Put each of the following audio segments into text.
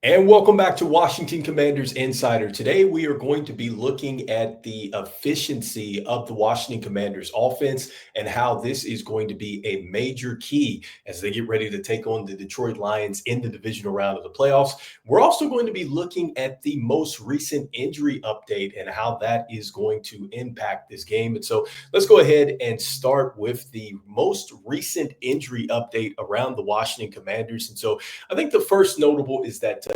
And welcome back to Washington Commanders Insider. Today, we are going to be looking at the efficiency of the Washington Commanders offense and how this is going to be a major key as they get ready to take on the Detroit Lions in the divisional round of the playoffs. We're also going to be looking at the most recent injury update and how that is going to impact this game. And so let's go ahead and start with the most recent injury update around the Washington Commanders. And so I think the first notable is that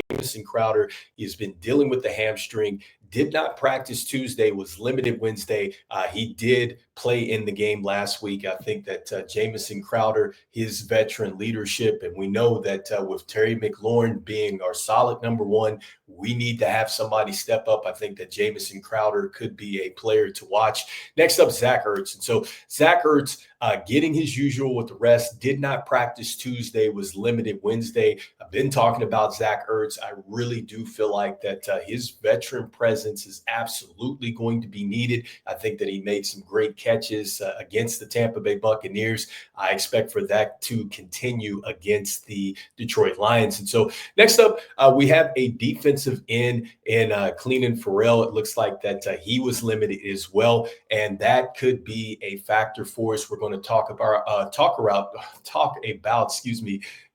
Jamison Crowder has been dealing with the hamstring, did not practice Tuesday, was limited Wednesday. He did play in the game last week. I think that Jamison Crowder, his veteran leadership, and we know that with Terry McLaurin being our solid number one, we need to have somebody step up. I think that Jamison Crowder could be a player to watch. Next up, Zach Ertz. And so Zach Ertz getting his usual with the rest, did not practice Tuesday, was limited Wednesday. I've been talking about Zach Ertz. I really do feel like that his veteran presence is absolutely going to be needed. I think that he made some great catches against the Tampa Bay Buccaneers. I expect for that to continue against the Detroit Lions. And so next up, we have a defensive end in Clelin Ferrell. It looks like that he was limited as well, and that could be a factor for us. We're going to talk about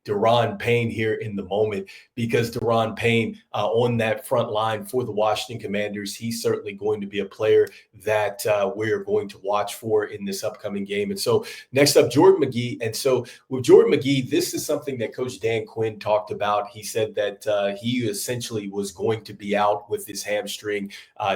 Daron Payne here in the moment, because Daron Payne on that front line for the Washington Commanders, he's certainly going to be a player that we're going to watch for in this upcoming game. And so next up, Jordan Magee. And so with Jordan Magee, this is something that Coach Dan Quinn talked about. He said that he essentially was going to be out with his hamstring,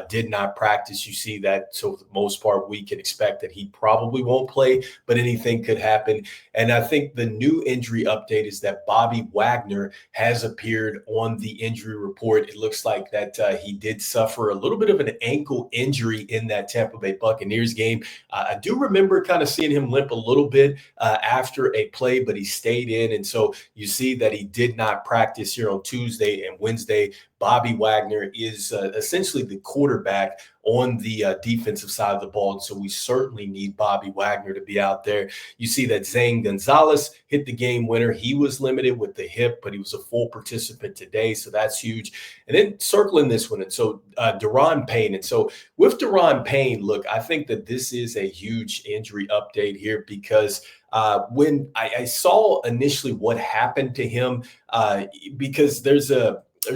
did not practice. You see that. So for the most part, we can expect that he probably won't play, but anything could happen. And I think the new injury update is that Bobby Wagner has appeared on the injury report. It looks like that he did suffer a little bit of an ankle injury in that Tampa Bay Buccaneers game. I do remember kind of seeing him limp a little bit after a play, but he stayed in. And so you see that he did not practice here on Tuesday and Wednesday. Bobby Wagner is essentially the quarterback on the defensive side of the ball. And so we certainly need Bobby Wagner to be out there. You see that Zane Gonzalez hit the game winner. He was limited with the hip, but he was a full participant today. So that's huge. And then circling this one. And so Daron Payne. And so with Daron Payne, look, I think that this is a huge injury update here, because when I saw initially what happened to him, because there's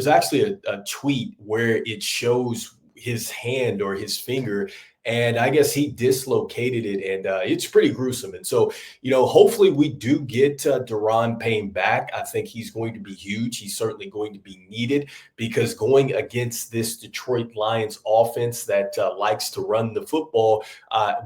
actually a tweet where it shows his hand or his finger, and I guess he dislocated it, and it's pretty gruesome. And so, hopefully we do get Daron Payne back. I think he's going to be huge. He's certainly going to be needed, because going against this Detroit Lions offense that likes to run the football,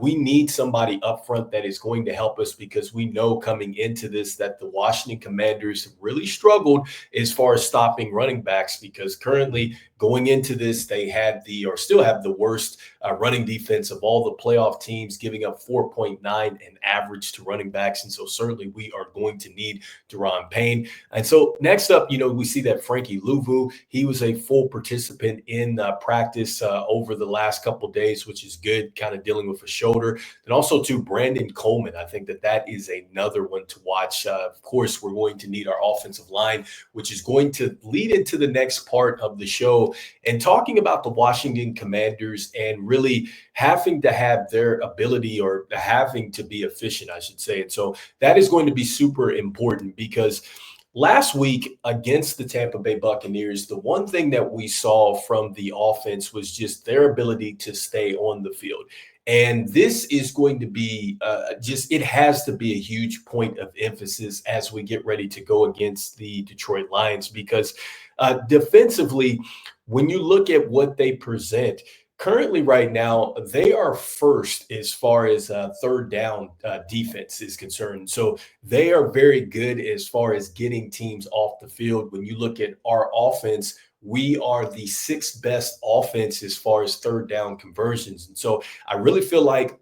we need somebody up front that is going to help us, because we know coming into this that the Washington Commanders have really struggled as far as stopping running backs, because currently going into this, they had still have the worst running defense of all the playoff teams, giving up 4.9 in average to running backs. And so certainly we are going to need Daron Payne. And so next up, we see that Frankie Louvu, he was a full participant in practice over the last couple of days, which is good, kind of dealing with a shoulder. And also to Brandon Coleman, I think that is another one to watch. Of course, we're going to need our offensive line, which is going to lead into the next part of the show, and talking about the Washington Commanders and really having to have their ability, or having to be efficient, I should say. And so that is going to be super important, because last week against the Tampa Bay Buccaneers, the one thing that we saw from the offense was just their ability to stay on the field. And this is going to be it has to be a huge point of emphasis as we get ready to go against the Detroit Lions, because defensively, when you look at what they present, currently right now, they are first as far as third down defense is concerned. So they are very good as far as getting teams off the field. When you look at our offense, we are the sixth best offense as far as third down conversions. And so I really feel like,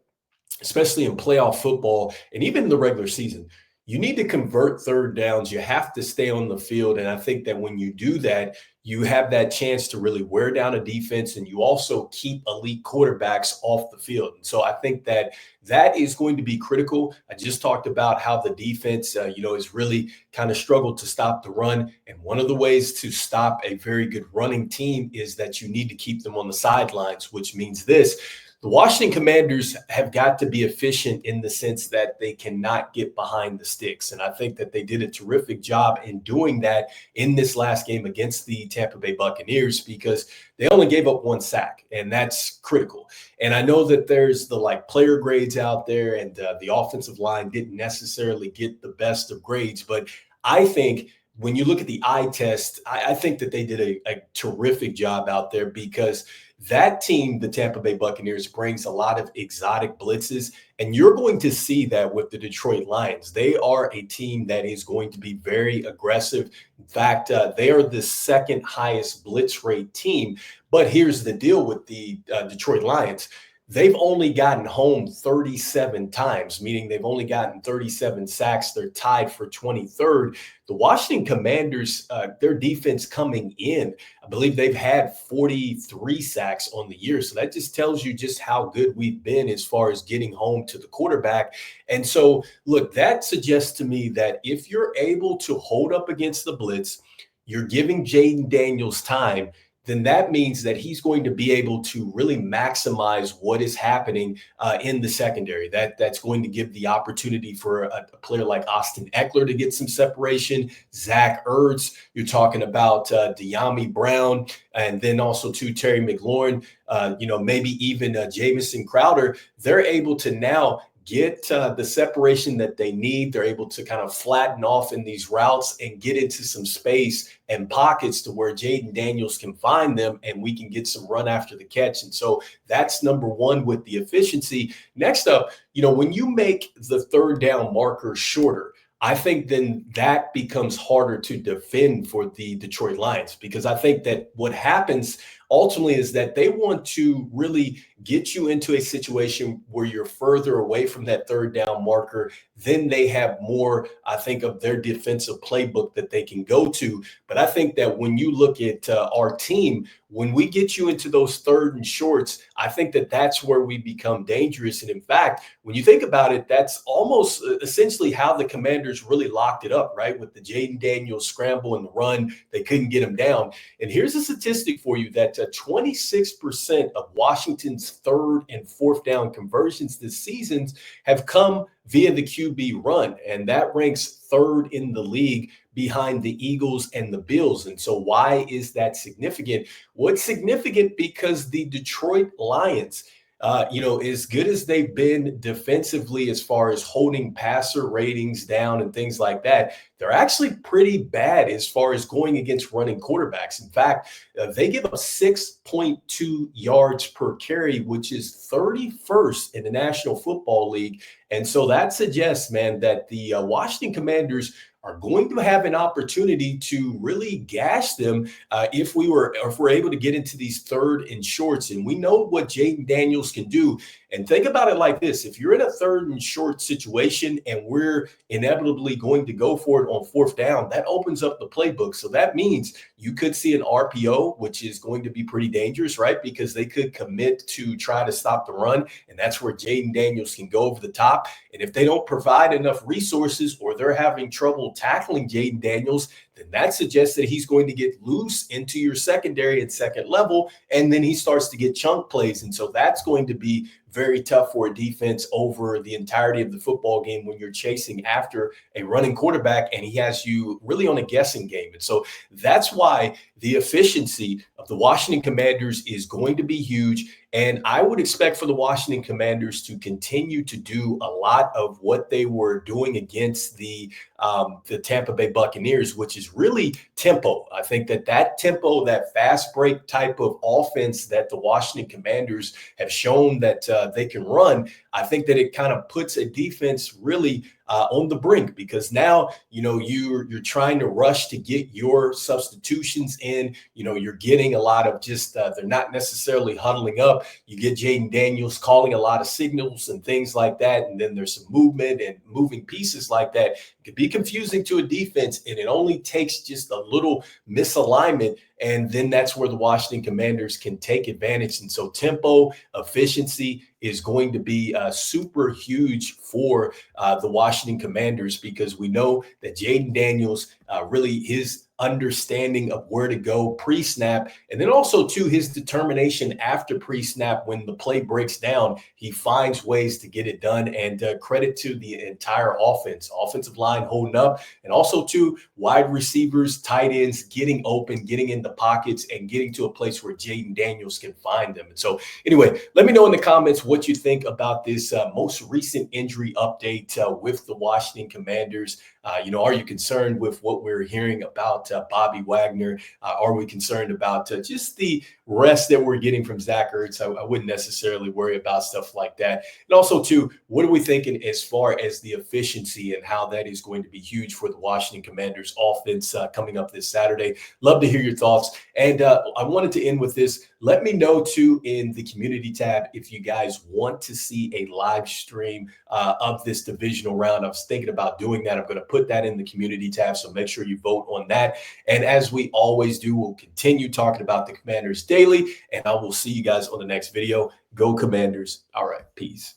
especially in playoff football and even the regular season, you need to convert third downs. You have to stay on the field. And I think that when you do that, you have that chance to really wear down a defense, and you also keep elite quarterbacks off the field. And so I think that that is going to be critical. I just talked about how the defense, has really kind of struggled to stop the run. And one of the ways to stop a very good running team is that you need to keep them on the sidelines, which means this. The Washington Commanders have got to be efficient in the sense that they cannot get behind the sticks. And I think that they did a terrific job in doing that in this last game against the Tampa Bay Buccaneers, because they only gave up 1 sack, and that's critical. And I know that there's the player grades out there, and the offensive line didn't necessarily get the best of grades. But I think when you look at the eye test, I think that they did a terrific job out there, because that team, the Tampa Bay Buccaneers, brings a lot of exotic blitzes, and you're going to see that with the Detroit Lions. They are a team that is going to be very aggressive. In fact, they are the second highest blitz rate team. But here's the deal with the Detroit Lions. They've only gotten home 37 times, meaning they've only gotten 37 sacks. They're tied for 23rd. The Washington Commanders, their defense coming in, I believe they've had 43 sacks on the year. So that just tells you just how good we've been as far as getting home to the quarterback. And so, look, that suggests to me that if you're able to hold up against the blitz, you're giving Jaden Daniels time, then that means that he's going to be able to really maximize what is happening in the secondary. That's going to give the opportunity for a player like Austin Eckler to get some separation. Zach Ertz, you're talking about De'Ami Brown, and then also to Terry McLaurin, maybe even Jamison Crowder. They're able to now get the separation that they need. They're able to kind of flatten off in these routes and get into some space and pockets to where Jaden Daniels can find them, and we can get some run after the catch. And so that's number one with the efficiency. Next up, when you make the third down marker shorter, I think then that becomes harder to defend for the Detroit Lions, because I think that what happens ultimately is that they want to really get you into a situation where you're further away from that third down marker. Then they have more, I think, of their defensive playbook that they can go to. But I think that when you look at our team, when we get you into those third and shorts, I think that that's where we become dangerous. And in fact, when you think about it, that's almost essentially how the Commanders really locked it up, right? With the Jaden Daniels scramble and the run, they couldn't get him down. And here's a statistic for you that 26% of Washington's third and fourth down conversions this season have come via the QB run. And that ranks third in the league behind the Eagles and the Bills. And so why is that significant? Well, it's significant because the Detroit Lions, as good as they've been defensively as far as holding passer ratings down and things like that, they're actually pretty bad as far as going against running quarterbacks. In fact, they give up 6.2 yards per carry, which is 31st in the National Football League. And so that suggests, man, that the Washington Commanders are going to have an opportunity to really gash them if we're able to get into these third and shorts. And we know what Jaden Daniels can do. And think about it like this. If you're in a third and short situation and we're inevitably going to go for it on fourth down, that opens up the playbook. So that means you could see an RPO, which is going to be pretty dangerous, right? Because they could commit to try to stop the run. And that's where Jaden Daniels can go over the top. And if they don't provide enough resources, or they're having trouble tackling Jaden Daniels, then that suggests that he's going to get loose into your secondary and second level, and then he starts to get chunk plays. And so that's going to be very tough for a defense over the entirety of the football game when you're chasing after a running quarterback and he has you really on a guessing game. And so that's why the efficiency of the Washington Commanders is going to be huge. And I would expect for the Washington Commanders to continue to do a lot of what they were doing against the Tampa Bay Buccaneers, which is really tempo. I think that tempo, that fast break type of offense that the Washington Commanders have shown that they can run, I think that it kind of puts a defense really on the brink, because now, you're trying to rush to get your substitutions in. You're getting a lot of just they're not necessarily huddling up. You get Jaden Daniels calling a lot of signals and things like that. And then there's some movement and moving pieces like that. It could be confusing to a defense, and it only takes just a little misalignment And then that's where the Washington Commanders can take advantage. And so tempo, efficiency is going to be super huge for the Washington Commanders, because we know that Jaden Daniels, really his understanding of where to go pre-snap, and then also to his determination after pre-snap, when the play breaks down, he finds ways to get it done. And credit to the entire offensive line holding up, and also to wide receivers, tight ends getting open, getting in the pockets, and getting to a place where Jaden Daniels can find them. And so anyway, let me know in the comments what you think about this most recent injury update with the Washington Commanders. Are you concerned with what we're hearing about Bobby Wagner? Are we concerned about just the rest that we're getting from Zach Ertz? I wouldn't necessarily worry about stuff like that. And also, too, what are we thinking as far as the efficiency and how that is going to be huge for the Washington Commanders offense coming up this Saturday? Love to hear your thoughts. And I wanted to end with this. Let me know, too, in the community tab if you guys want to see a live stream of this divisional round. I was thinking about doing that. I'm going to put that in the community tab, so make sure you vote on that. And as we always do, we'll continue talking about the Commanders daily, and I will see you guys on the next video. Go Commanders. All right, peace.